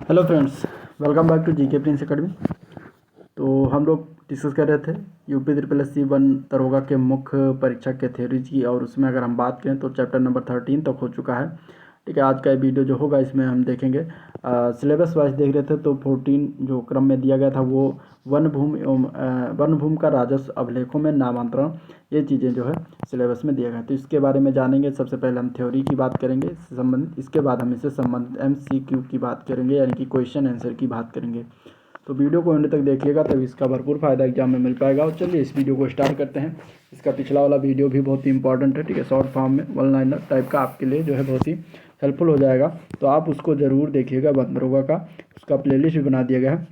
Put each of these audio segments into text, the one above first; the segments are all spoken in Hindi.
Hello friends, welcome back to GK Prince Academy. तो हम लोग डिस्कस कर रहे थे यूपी SSC 1 दरोगा के मुख्य परीक्षा के थ्योरीज की, और उसमें अगर हम बात करें तो चैप्टर नंबर 13 तक हो चुका है। ठीक है, आज का ये वीडियो जो होगा इसमें हम देखेंगे सिलेबस वाइज देख रहे थे तो 14 जो क्रम में दिया गया था वो वन भूमि का राजस्व अभिलेखों में नामांतरण, ये चीज़ें जो है सिलेबस में दिया गया। तो इसके बारे में जानेंगे। सबसे पहले हम थ्योरी की बात करेंगे इससे संबंधित, इसके बाद हम इससे संबंधित MCQ की बात करेंगे, यानी कि क्वेश्चन आंसर की बात करेंगे। तो वीडियो को अंत तक देखिएगा तभी इसका भरपूर फायदा एग्जाम में मिल पाएगा। और चलिए इस वीडियो को स्टार्ट करते हैं। इसका पिछला वाला वीडियो भी बहुत ही इंपॉर्टेंट है, ठीक है, शॉर्ट फॉर्म में वन लाइनर टाइप का आपके लिए जो है बहुत ही हेल्पफुल हो जाएगा। तो आप उसको ज़रूर देखिएगा। दरोगा का उसका प्लेलिस्ट भी बना दिया गया है।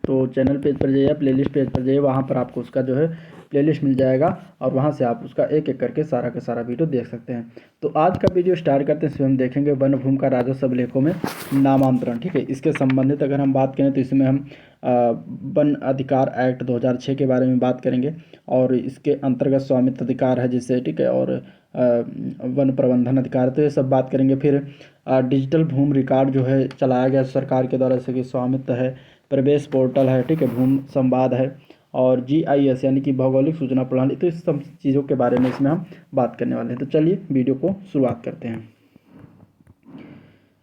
तो चैनल पेज पर जाइए, प्लेलिस्ट पेज पर जाइए, वहाँ पर आपको उसका जो है प्लेलिस्ट मिल जाएगा और वहाँ से आप उसका एक एक करके सारा का सारा वीडियो देख सकते हैं। तो आज का वीडियो स्टार्ट करते हैं। इसमें हम देखेंगे वन भूमि का राजस्व अभिलेखों में नामांतरण। ठीक है, इसके संबंधित अगर हम बात करें तो इसमें हम वन अधिकार एक्ट 2006 के बारे में बात करेंगे, और इसके अंतर्गत स्वामित्व अधिकार है जिससे, ठीक है, और वन प्रबंधन अधिकार, तो ये सब बात करेंगे। फिर डिजिटल भूमि रिकॉर्ड जो है चलाया गया सरकार के द्वारा, जैसे कि स्वामित्व है, प्रवेश पोर्टल है, ठीक है, भूमि संवाद है, और GIS यानी कि भौगोलिक सूचना प्रणाली। तो इस सब चीज़ों के बारे में इसमें हम बात करने वाले हैं। तो चलिए वीडियो को शुरुआत करते हैं।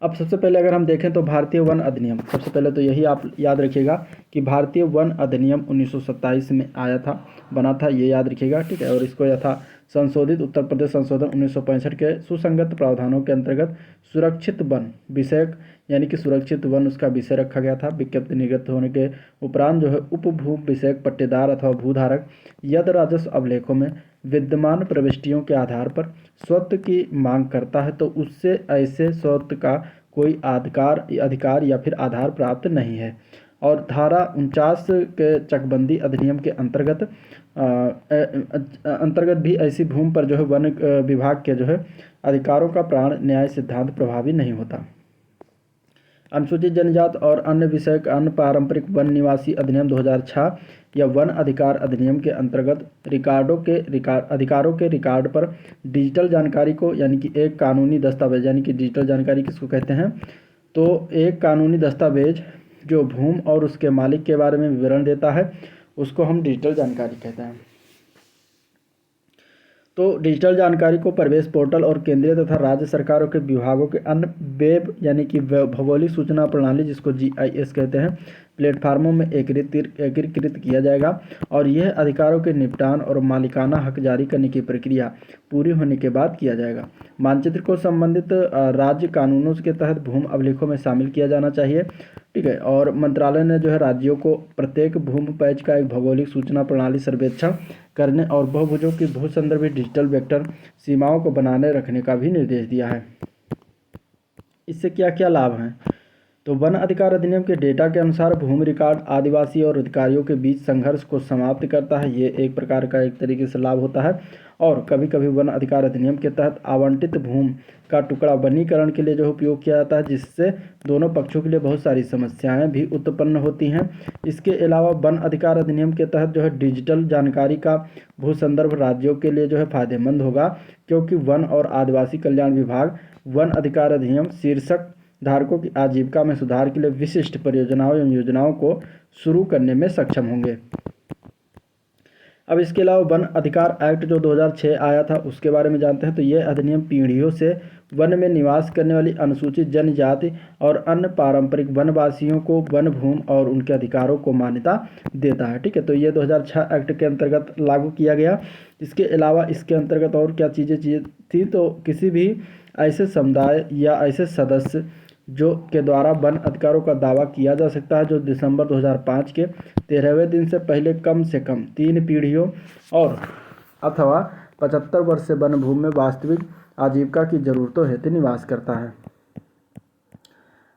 अब सबसे पहले अगर हम देखें तो भारतीय वन अधिनियम, सबसे पहले तो यही आप याद रखिएगा कि भारतीय वन अधिनियम 1927 में आया था, बना था, ये याद रखिएगा, ठीक है। और इसको यथा संशोधित उत्तर प्रदेश संशोधन 1965 के सुसंगत प्रावधानों के अंतर्गत सुरक्षित वन विषयक, यानी कि सुरक्षित वन उसका विषय रखा गया था। विज्ञप्ति निर्गत होने के उपरांत जो है उपभू विषयक पट्टेदार अथवा भूधारक यदि राजस्व अभिलेखों में विद्यमान प्रविष्टियों के आधार पर स्वत्व की मांग करता है तो उससे ऐसे स्वत्व का कोई अधिकार या फिर आधार प्राप्त नहीं है। और धारा 49 के चकबंदी अधिनियम के अंतर्गत भी ऐसी भूमि पर जो है वन विभाग के जो है अधिकारों का प्राण न्याय सिद्धांत प्रभावी नहीं होता। अनुसूचित जनजाति और अन्य विषयक अन्य पारंपरिक वन निवासी अधिनियम 2006 या वन अधिकार अधिनियम के अंतर्गत अधिकारों के रिकॉर्ड पर डिजिटल जानकारी को, यानी कि एक कानूनी दस्तावेज, यानी कि डिजिटल जानकारी किसको कहते हैं, तो एक कानूनी दस्तावेज जो भूमि और उसके मालिक के बारे में विवरण देता है उसको हम डिजिटल जानकारी कहते हैं। तो डिजिटल जानकारी को प्रवेश पोर्टल और केंद्रीय तथा राज्य सरकारों के विभागों के अन्य वेब, यानी कि भौगोलिक सूचना प्रणाली जिसको GIS कहते हैं, प्लेटफार्मों में एकीकृत किया जाएगा। और यह अधिकारों के निपटान और मालिकाना हक जारी करने की प्रक्रिया पूरी होने के बाद किया जाएगा। मानचित्र को संबंधित राज्य कानूनों के तहत भूमि अभिलेखों में शामिल किया जाना चाहिए, ठीक है। और मंत्रालय ने जो है राज्यों को प्रत्येक भूमि पैच का एक भौगोलिक सूचना प्रणाली सर्वेक्षण करने और बहुभुजों की भू संदर्भित डिजिटल वेक्टर सीमाओं को बनाने रखने का भी निर्देश दिया है। इससे क्या क्या लाभ हैं? तो वन अधिकार अधिनियम के डेटा के अनुसार भूमि रिकॉर्ड आदिवासी और अधिकारियों के बीच संघर्ष को समाप्त करता है। ये एक प्रकार का एक तरीके से लाभ होता है। और कभी कभी वन अधिकार अधिनियम के तहत आवंटित भूमि का टुकड़ा वनीकरण के लिए जो उपयोग किया जाता है, जिससे दोनों पक्षों के लिए बहुत सारी समस्याएं भी उत्पन्न होती हैं। इसके अलावा वन अधिकार अधिनियम के तहत जो है डिजिटल जानकारी का भू संदर्भ राज्यों के लिए जो है फायदेमंद होगा, क्योंकि वन और आदिवासी कल्याण विभाग वन अधिकार अधिनियम शीर्षक धारकों की आजीविका में सुधार के लिए विशिष्ट परियोजनाओं एवं योजनाओं को शुरू करने में सक्षम होंगे। अब इसके अलावा वन अधिकार एक्ट जो 2006 आया था उसके बारे में जानते हैं। तो यह अधिनियम पीढ़ियों से वन में निवास करने वाली अनुसूचित जनजाति और अन्य पारंपरिक वनवासियों को वन भूमि और उनके अधिकारों को मान्यता देता है, ठीक है। तो ये 2006 एक्ट के अंतर्गत लागू किया गया। इसके अलावा इसके अंतर्गत और क्या चीज़ें थी, तो किसी भी ऐसे समुदाय या ऐसे सदस्य जो के द्वारा वन अधिकारों का दावा किया जा सकता है जो दिसंबर 2005 के 13वें दिन से पहले कम से कम 3 पीढ़ियों और अथवा 75 वर्ष से वन भूमि में वास्तविक आजीविका की जरूरतों हेतु निवास करता है।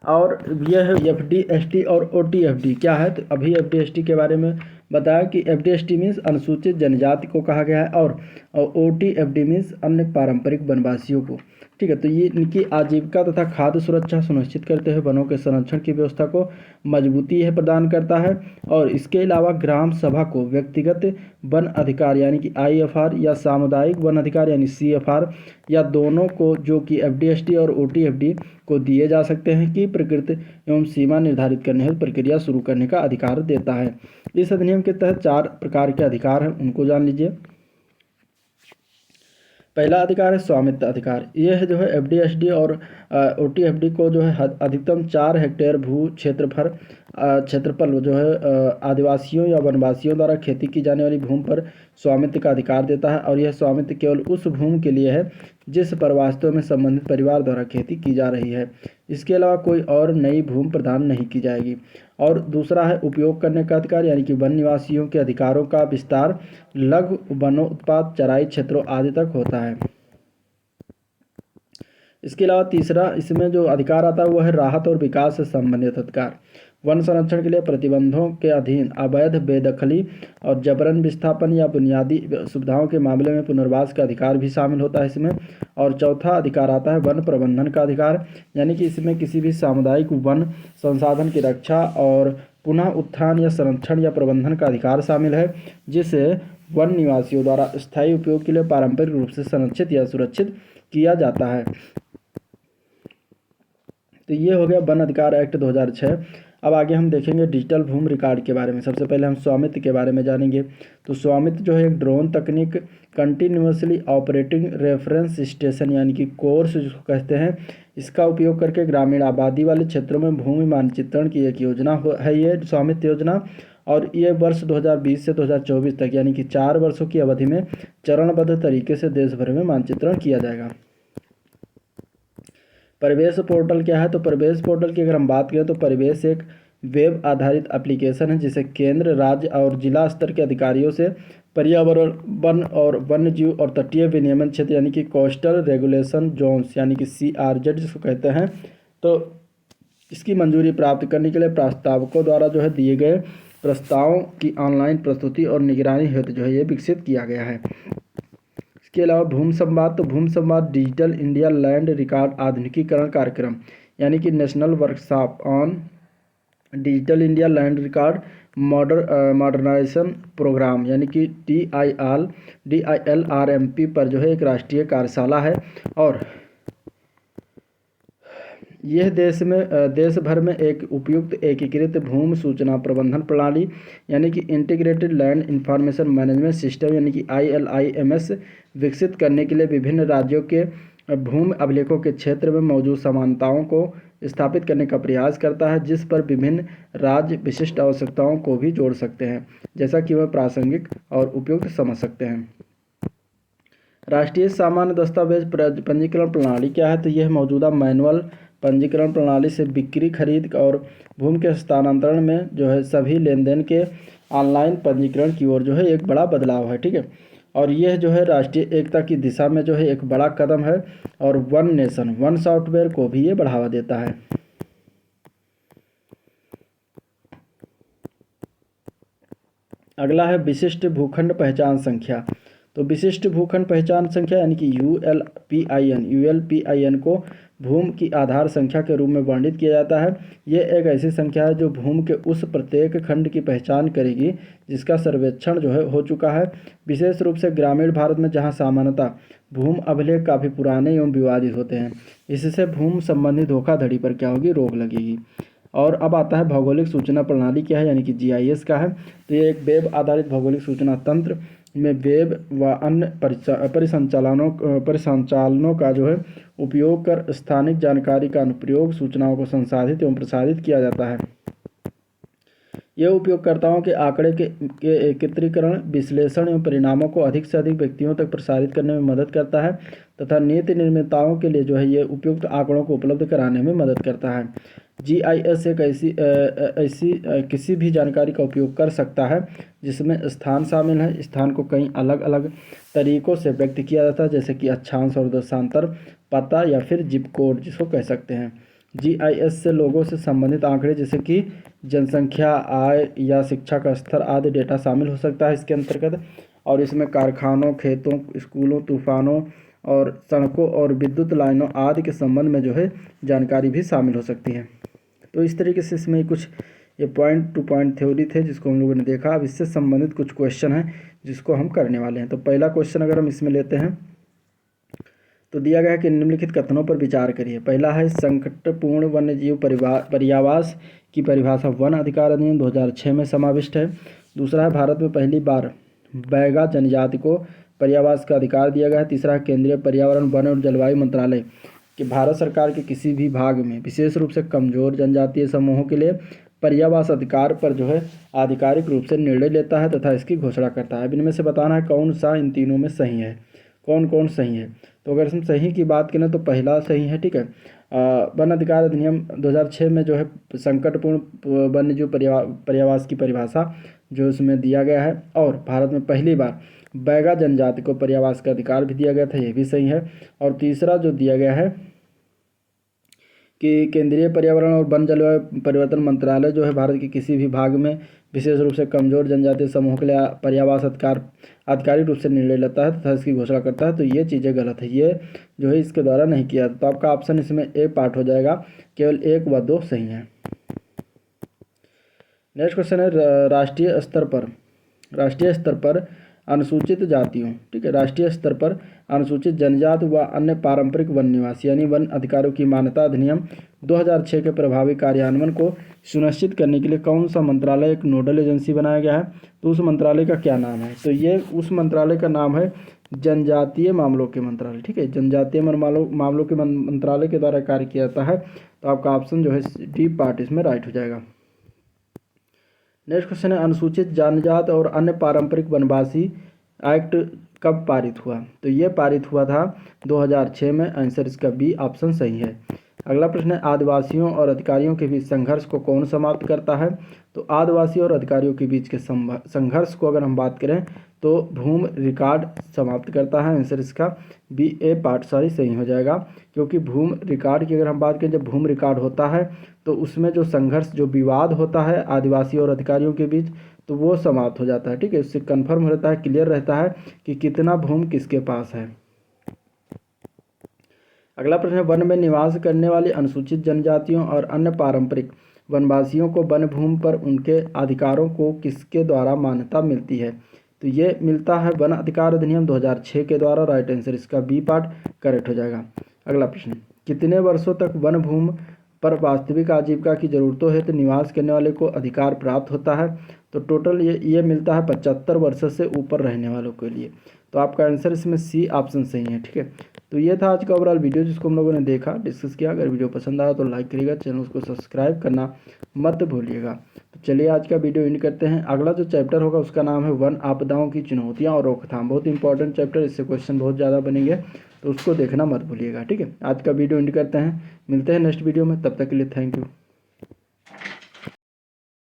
और यह FD ST और OT FD क्या है, तो अभी FD ST के बारे में बताया कि FD/ST मीन्स अनुसूचित जनजाति को कहा गया है और OT/FD मीन्स अन्य पारंपरिक वनवासियों को। ठीक है, तो ये इनकी आजीविका तथा खाद्य सुरक्षा सुनिश्चित करते हुए वनों के संरक्षण की व्यवस्था को मजबूती है प्रदान करता है। और इसके अलावा ग्राम सभा को व्यक्तिगत वन अधिकार यानी कि IFR या सामुदायिक वन अधिकार यानी CFR या दोनों को, जो कि FD/ST और OT/FD को दिए जा सकते हैं, कि प्रकृति एवं सीमा निर्धारित करने हेतु प्रक्रिया शुरू करने का अधिकार देता है। इस अधिनियम के तहत 4 प्रकार के अधिकार हैं, उनको जान लीजिए। पहला अधिकार है स्वामित्व अधिकार। यह जो है FD/ST और OT/FD को जो है अधिकतम 4 हेक्टेयर भू क्षेत्रफल जो है आदिवासियों या वनवासियों द्वारा खेती की जाने वाली भूमि पर स्वामित्व का अधिकार देता है। और यह स्वामित्व केवल उस भूमि के लिए है जिस पर वास्तव में संबंधित परिवार द्वारा खेती की जा रही है। इसके अलावा कोई और नई भूमि प्रदान नहीं की जाएगी। और दूसरा है उपयोग करने का अधिकार यानी कि वन निवासियों के अधिकारों का विस्तार लघु वनोत्पाद चराई क्षेत्रों आदि तक होता है। इसके अलावा तीसरा इसमें जो अधिकार आता है वो है राहत और विकास से संबंधित अधिकार। वन संरक्षण के लिए प्रतिबंधों के अधीन अवैध बेदखली और जबरन विस्थापन या बुनियादी सुविधाओं के मामले में पुनर्वास का अधिकार भी शामिल होता है इसमें। और चौथा अधिकार आता है वन प्रबंधन का अधिकार, यानी कि इसमें किसी भी सामुदायिक वन संसाधन की रक्षा और पुनः उत्थान या संरक्षण या प्रबंधन का अधिकार शामिल है, जिसे वन निवासियों द्वारा स्थायी उपयोग के लिए पारंपरिक रूप से संरक्षित या सुरक्षित किया जाता है। तो ये हो गया वन अधिकार एक्ट 2006। अब आगे हम देखेंगे डिजिटल भूमि रिकॉर्ड के बारे में। सबसे पहले हम स्वामित्व के बारे में जानेंगे। तो स्वामित्व जो है एक ड्रोन तकनीक कंटिन्यूसली ऑपरेटिंग रेफरेंस स्टेशन यानी कि कोर्स जिसको कहते हैं, इसका उपयोग करके ग्रामीण आबादी वाले क्षेत्रों में भूमि मानचित्रण की एक योजना है ये स्वामित्व योजना। और ये वर्ष 2020 से 2024 तक यानी कि 4 वर्षों की अवधि में चरणबद्ध तरीके से देश भर में मानचित्रण किया जाएगा। परिवेश पोर्टल क्या है? तो परिवेश पोर्टल की अगर हम बात करें तो परिवेश एक वेब आधारित एप्लीकेशन है जिसे केंद्र, राज्य और जिला स्तर के अधिकारियों से पर्यावरण, वन और वन्य जीव और तटीय विनियमन क्षेत्र यानी कि कोस्टल रेगुलेशन जोन्स यानी कि CRZ जिसको कहते हैं, तो इसकी मंजूरी प्राप्त करने के लिए प्रस्तावकों द्वारा जो है दिए गए प्रस्तावों की ऑनलाइन प्रस्तुति और निगरानी हेतु जो है ये विकसित किया गया है। इसके अलावा भूमि संवाद, तो भूमि संवाद डिजिटल इंडिया लैंड रिकॉर्ड आधुनिकीकरण कार्यक्रम यानी कि national workshop on digital India land record modernisation programme यानी कि DILRMP पर जो है एक राष्ट्रीय कार्यशाला है। और यह देश भर में एक उपयुक्त एकीकृत भूमि सूचना प्रबंधन प्रणाली यानी कि integrated land information management system यानी कि ILIMS विकसित करने के लिए विभिन्न राज्यों के भूमि अभिलेखों के क्षेत्र में मौजूद समानताओं को स्थापित करने का प्रयास करता है, जिस पर विभिन्न राज्य विशिष्ट आवश्यकताओं को भी जोड़ सकते हैं, जैसा कि वह प्रासंगिक और उपयुक्त समझ सकते हैं। राष्ट्रीय सामान्य दस्तावेज पंजीकरण प्रणाली क्या है? तो यह मौजूदा मैनुअल पंजीकरण प्रणाली से बिक्री, खरीद और भूमि के हस्तांतरण में जो है सभी लेन देन के ऑनलाइन पंजीकरण की ओर जो है एक बड़ा बदलाव है। ठीक है, और यह जो है राष्ट्रीय एकता की दिशा में जो है एक बड़ा कदम है और वन नेशन वन सॉफ्टवेयर को भी ये बढ़ावा देता है। अगला है विशिष्ट भूखंड पहचान संख्या। तो विशिष्ट भूखंड पहचान संख्या यानी कि ULPIN को भूमि की आधार संख्या के रूप में वर्णित किया जाता है। यह एक ऐसी संख्या है जो भूमि के उस प्रत्येक खंड की पहचान करेगी जिसका सर्वेक्षण जो है हो चुका है, विशेष रूप से ग्रामीण भारत में जहां सामान्यतः भूमि अभिलेख काफ़ी पुराने एवं विवादित होते हैं। इससे भूमि संबंधी धोखाधड़ी पर क्या होगी? रोक लगेगी। और अब आता है भौगोलिक सूचना प्रणाली क्या है यानी कि GIS का है। तो ये एक वेब आधारित भौगोलिक सूचना तंत्र में वेब व अन्य परिसंचालनों का जो है उपयोग कर स्थानिक जानकारी का अनुप्रयोग सूचनाओं को संसाधित एवं प्रसारित किया जाता है। यह उपयोगकर्ताओं के आंकड़े के एकत्रीकरण, विश्लेषण एवं परिणामों को अधिक से अधिक व्यक्तियों तक प्रसारित करने में मदद करता है तथा नीति निर्माताओं के लिए जो है ये उपयुक्त आंकड़ों को उपलब्ध कराने में मदद करता है। GIS एक ऐसी किसी भी जानकारी का उपयोग कर सकता है जिसमें स्थान शामिल है। स्थान को कई अलग अलग तरीकों से व्यक्त किया जाता है, जैसे कि अक्षांश और दशांतर, पता या फिर जिप कोड जिसको कह सकते हैं। GIS से लोगों से संबंधित आंकड़े जैसे कि जनसंख्या, आय या शिक्षा का स्तर आदि डेटा शामिल हो सकता है इसके अंतर्गत। और इसमें कारखानों, खेतों, स्कूलों, तूफानों और सड़कों और विद्युत लाइनों आदि के संबंध में जो है जानकारी भी शामिल हो सकती है। तो इस तरीके से इसमें कुछ ये पॉइंट टू पॉइंट थ्योरी थे जिसको हम लोगों ने देखा। अब इससे संबंधित कुछ क्वेश्चन हैं जिसको हम करने वाले हैं। तो पहला क्वेश्चन अगर हम इसमें लेते हैं तो दिया गया है कि निम्नलिखित कथनों पर विचार करिए। पहला है संकटपूर्ण वन्यजीव पर्यावास की परिभाषा वन अधिकार अधिनियम 2006 में समाविष्ट है। दूसरा है भारत में पहली बार बैगा जनजाति को पर्यावास का अधिकार दिया गया है। तीसरा है केंद्रीय पर्यावरण, वन और जलवायु मंत्रालय कि भारत सरकार के किसी भी भाग में विशेष रूप से कमजोर जनजातीय समूहों के लिए पर्यावास अधिकार पर जो है आधिकारिक रूप से निर्णय लेता है तथा इसकी घोषणा करता है। अब इनमें से बताना है कौन सा इन तीनों में सही है, कौन कौन सही है। तो अगर हम सही की बात करें तो पहला सही है, ठीक है। वन अधिकार अधिनियम 2006 में जो है संकटपूर्ण वन्यजीव पर्यावास की परिभाषा जो इसमें दिया गया है, और भारत में पहली बार बैगा जनजाति को पर्यावास का अधिकार भी दिया गया था, ये भी सही है। और तीसरा जो दिया गया है कि केंद्रीय पर्यावरण और वन जलवायु परिवर्तन मंत्रालय जो है भारत के किसी भी भाग में विशेष रूप से कमजोर जनजातीय समूह के लिए पर्यावास अधिकार आधिकारिक रूप से निर्णय लेता है तथा इसकी घोषणा करता है। तो ये चीज़ें गलत है, ये जो है इसके द्वारा नहीं किया। तो आपका ऑप्शन इसमें ए पार्ट हो जाएगा, केवल 1 व 2 सही है। नेक्स्ट क्वेश्चन है राष्ट्रीय स्तर पर अनुसूचित जातियों, ठीक है, राष्ट्रीय स्तर पर अनुसूचित जनजाति व अन्य पारंपरिक वन निवासी यानी वन अधिकारों की मान्यता अधिनियम 2006 के प्रभावी कार्यान्वयन को सुनिश्चित करने के लिए कौन सा मंत्रालय एक नोडल एजेंसी बनाया गया है। तो उस मंत्रालय का क्या नाम है। तो ये उस मंत्रालय का नाम है जनजातीय मामलों के मंत्रालय, ठीक है, जनजातीय मामलों के मंत्रालय के द्वारा कार्य किया जाता है। तो आपका ऑप्शन जो है डी पार्ट इसमें राइट हो जाएगा। नेक्स्ट क्वेश्चन है अनुसूचित जनजाति और अन्य पारंपरिक वनवासी एक्ट कब पारित हुआ। तो ये पारित हुआ था 2006 में, आंसर इसका बी ऑप्शन सही है। अगला प्रश्न है आदिवासियों और अधिकारियों के बीच संघर्ष को कौन समाप्त करता है। तो आदिवासी और अधिकारियों के बीच के संघर्ष को अगर हम बात करें तो भूमि रिकॉर्ड समाप्त करता है, आंसर इसका बी ए पार्ट सही हो जाएगा। क्योंकि भूमि रिकॉर्ड की अगर हम बात करें, जब भूमि रिकॉर्ड होता है तो उसमें जो संघर्ष, जो विवाद होता है आदिवासी और अधिकारियों के बीच, तो वो समाप्त हो जाता है, ठीक है। उससे कन्फर्म रहता है, क्लियर रहता है कि कितना भूमि किसके पास है। अगला प्रश्न है वन में निवास करने वाले अनुसूचित जनजातियों और अन्य पारंपरिक वनवासियों को वन भूमि पर उनके अधिकारों को किसके द्वारा मान्यता मिलती है। तो ये मिलता है वन अधिकार अधिनियम 2006 के द्वारा, राइट आंसर इसका बी पार्ट करेक्ट हो जाएगा। अगला प्रश्न कितने वर्षों तक वन भूमि पर वास्तविक आजीविका की जरूरतों हेतु निवास करने वाले को अधिकार प्राप्त होता है। तो टोटल ये मिलता है 75 वर्ष से ऊपर रहने वालों के लिए। तो आपका आंसर इसमें सी ऑप्शन सही है, ठीक है। तो ये था आज का ओवरऑल वीडियो जिसको हम लोगों ने देखा, डिस्कस किया। अगर वीडियो पसंद आया तो लाइक करिएगा, चैनल को सब्सक्राइब करना मत भूलिएगा। तो चलिए आज का वीडियो एंड करते हैं। अगला जो चैप्टर होगा उसका नाम है वन आपदाओं की चुनौतियां और रोकथाम, बहुत इंपॉर्टेंट चैप्टर, इससे क्वेश्चन बहुत ज़्यादा बनेंगे, तो उसको देखना मत भूलिएगा, ठीक है। आज का वीडियो एंड करते हैं, मिलते हैं नेक्स्ट वीडियो में, तब तक के लिए थैंक यू।